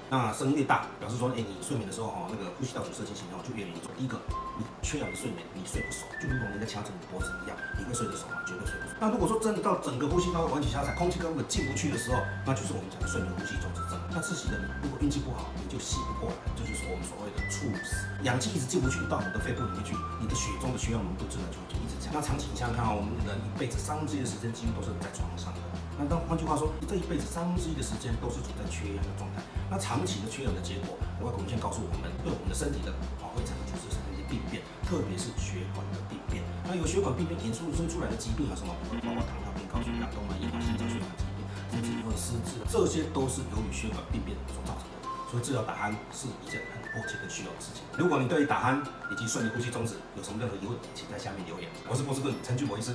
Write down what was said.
那声音越大，表示说，你睡眠的时候那个呼吸道阻塞性型就越严重。第一个，你缺氧的睡眠，你睡不熟，就如同人家掐着你脖子一样，你会睡得熟吗？绝对睡不熟。那如果说真的到整个呼吸道完全狭窄，空气根本进不去的时候，那就是我们讲的睡眠呼吸中止症。那窒息的你，如果运气不好，你就吸不过来，这就是我们所谓的猝死。氧气一直进不去到你的肺部里面去，你的血中的血氧浓度自然就一直降。那长期你想想看我们人一辈子1/3的时间几乎都是在床上的。那换句话说，这一辈子1/3的时间都是处在缺氧的状态。那长期的缺氧的结果，外国文献告诉我们，对我们的身体的会产生就是产生一些病变，特别是血管的病变。那有血管病变衍生出来的疾病有什么？包括糖尿病、高血压、动脉硬化、心脏血管疾病，甚至或者失智，这些都是由于血管病变所造成的。所以治疗打鼾是一件很迫切跟需要的事情。如果你对于打鼾以及睡眠呼吸中止有什么任何疑问，请在下面留言。我是波士顿陈俊博医师。